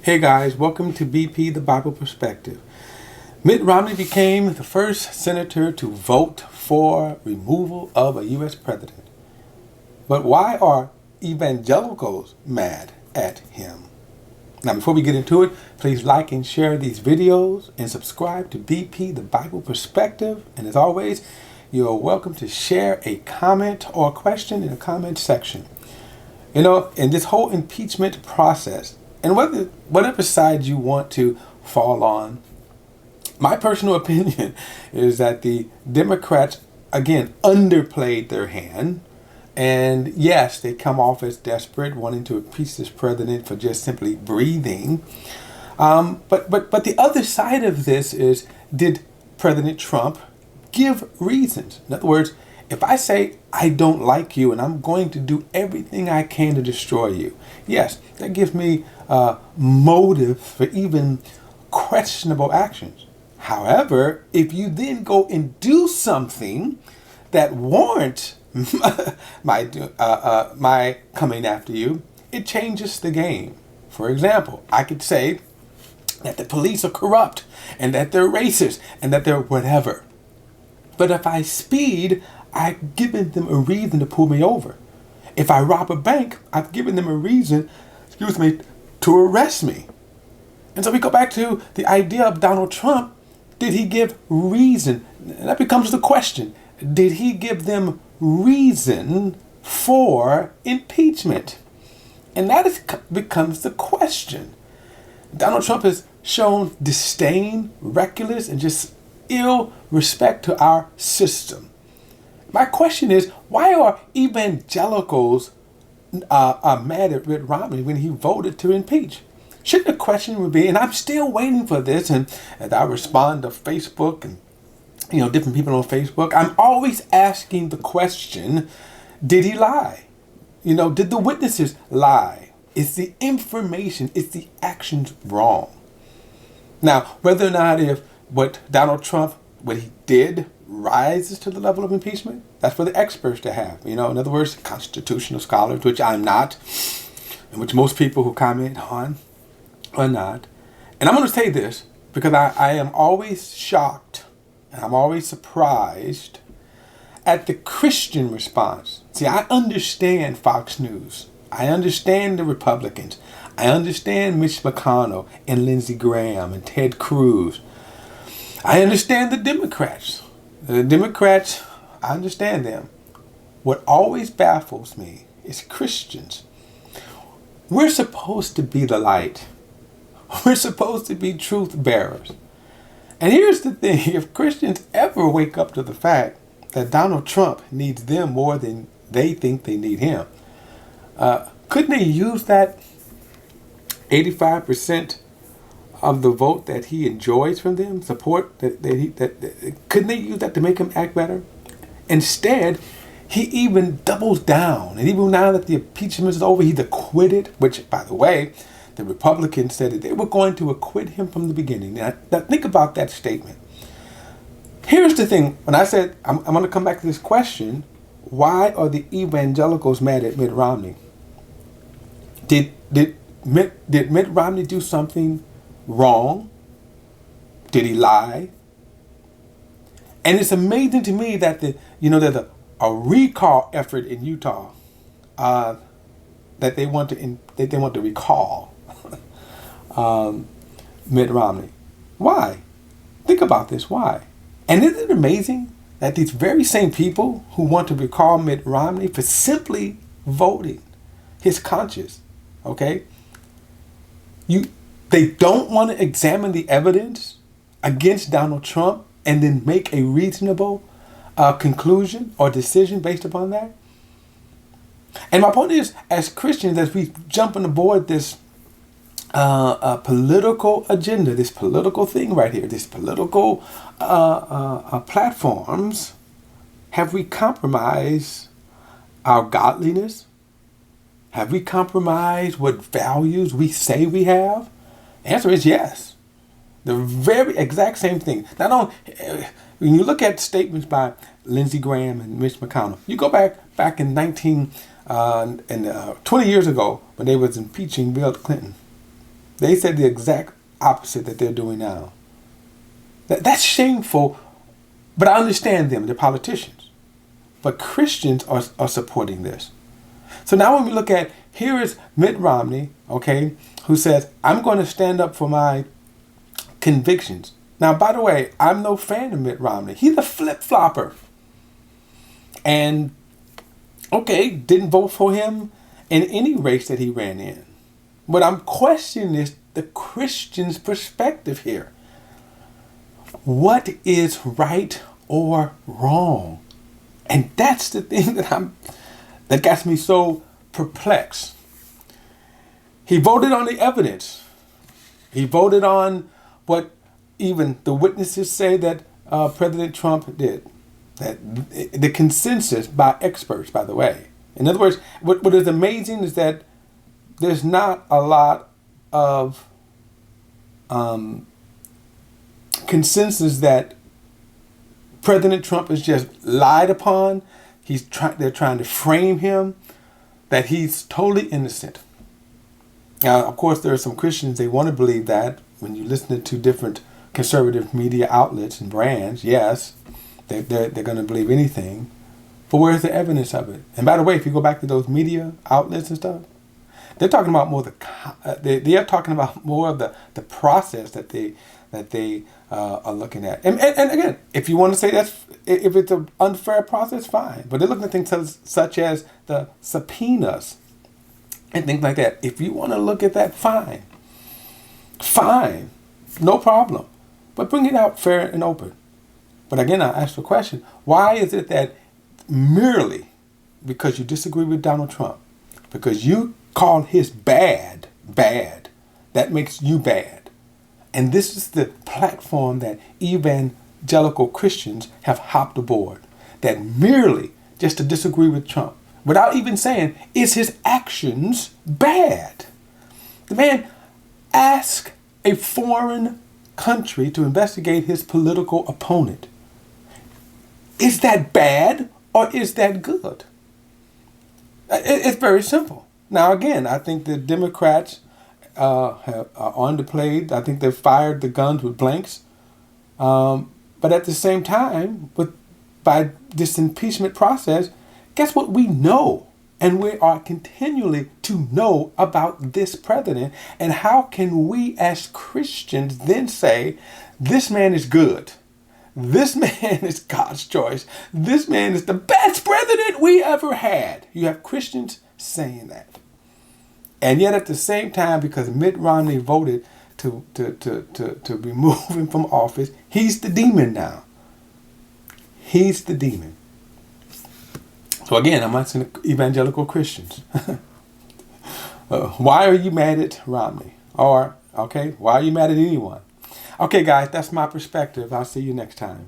Hey guys, welcome to BP The Bible Perspective. Mitt Romney became the first senator to vote for removal of a U.S. president. But why are evangelicals mad at him? Now, before we get into it, please like and share these videos and subscribe to BP The Bible Perspective. And as always, you're welcome to share a comment or a question in the comment section. You know, in this whole impeachment process, and whatever side you want to fall on, my personal opinion is that the Democrats, again, underplayed their hand. And yes, they come off as desperate, wanting to impeach this president for just simply breathing. But the other side of this is, did President Trump give reasons? In other words, if I say I don't like you and I'm going to do everything I can to destroy you, yes, that gives me motive for even questionable actions. However, if you then go and do something that warrants my coming after you, it changes the game. For example, I could say that the police are corrupt and that they're racist and that they're whatever. But if I speed, I've given them a reason to pull me over. If I rob a bank, I've given them a reason, to arrest me. And so we go back to the idea of Donald Trump. Did he give reason? And that becomes the question. Did he give them reason for impeachment? And becomes the question. Donald Trump has shown disdain, reckless, and just ill respect to our system. My question is, why are evangelicals mad at Mitt Romney when he voted to impeach? Shouldn't the question would be, and I'm still waiting for this, and as I respond to Facebook and different people on Facebook, I'm always asking the question, did he lie? Did the witnesses lie? Is the information, is the actions wrong? Now, whether or not if what Donald Trump, what he did, rises to the level of impeachment, that's for the experts to have. In other words, constitutional scholars, which I'm not, and which most people who comment on are not. And I'm going to say this because I am always shocked and I'm always surprised at the Christian response. See, I understand Fox News. I understand the Republicans. I understand Mitch McConnell and Lindsey Graham and Ted Cruz. I understand the Democrats. The Democrats, I understand them. What always baffles me is Christians. We're supposed to be the light. We're supposed to be truth bearers. And here's the thing, if Christians ever wake up to the fact that Donald Trump needs them more than they think they need him, couldn't they use that 85% of the vote that he enjoys from them, support couldn't they use that to make him act better? Instead, he even doubles down, and even now that the impeachment is over, he's acquitted. Which, by the way, the Republicans said that they were going to acquit him from the beginning. Now think about that statement. Here's the thing: when I said I'm going to come back to this question, why are the evangelicals mad at Mitt Romney? Did Mitt Romney do something wrong? Did he lie? And it's amazing to me that there's a recall effort in Utah that they want to recall Mitt Romney. Why? Think about this. Why? And isn't it amazing that these very same people who want to recall Mitt Romney for simply voting his conscience, okay? They don't want to examine the evidence against Donald Trump and then make a reasonable conclusion or decision based upon that. And my point is, as Christians, as we jump on board this political agenda, this political thing right here, this political platforms, have we compromised our godliness? Have we compromised what values we say we have? The answer is yes. The very exact same thing. Not only when you look at statements by Lindsey Graham and Mitch McConnell, you go back in 20 years ago when they was impeaching Bill Clinton. They said the exact opposite that they're doing now. That's shameful, but I understand them. They're politicians. But Christians are supporting this. So now when we look at, here is Mitt Romney, okay, who says, I'm going to stand up for my convictions. Now, by the way, I'm no fan of Mitt Romney. He's a flip-flopper. And, okay, didn't vote for him in any race that he ran in. What I'm questioning is the Christian's perspective here. What is right or wrong? And that's the thing that gets me so perplexed. He voted on the evidence. He voted on what even the witnesses say that President Trump did. That the consensus by experts, by the way. In other words, what is amazing is that there's not a lot of consensus that President Trump is just lied upon. They're trying to frame him, that he's totally innocent. Now, of course, there are some Christians, they want to believe that. When you listen to different conservative media outlets and brands, yes, they're going to believe anything. But where's the evidence of it? And by the way, if you go back to those media outlets and stuff, they're talking about more they are talking about more of the process that they are looking at. And again, if you want to say if it's an unfair process, fine. But they're looking at things such as the subpoenas and things like that. If you want to look at that, fine. Fine. No problem. But bring it out fair and open. But again, I ask the question, why is it that merely because you disagree with Donald Trump, because you call his bad, that makes you bad? And this is the platform that evangelical Christians have hopped aboard. That merely just to disagree with Trump, without even saying, is his actions bad? The man asked a foreign country to investigate his political opponent. Is that bad or is that good? It's very simple. Now, again, I think the Democrats are underplayed. I think they've fired the guns with blanks. But at the same time, by this impeachment process, guess what we know? And we are continually to know about this president. And how can we as Christians then say, this man is good? This man is God's choice. This man is the best president we ever had. You have Christians saying that. And yet at the same time, because Mitt Romney voted to remove him from office, he's the demon now. He's the demon. So again, I'm asking evangelical Christians. Why are you mad at Romney? Or, okay, why are you mad at anyone? Okay, guys, that's my perspective. I'll see you next time.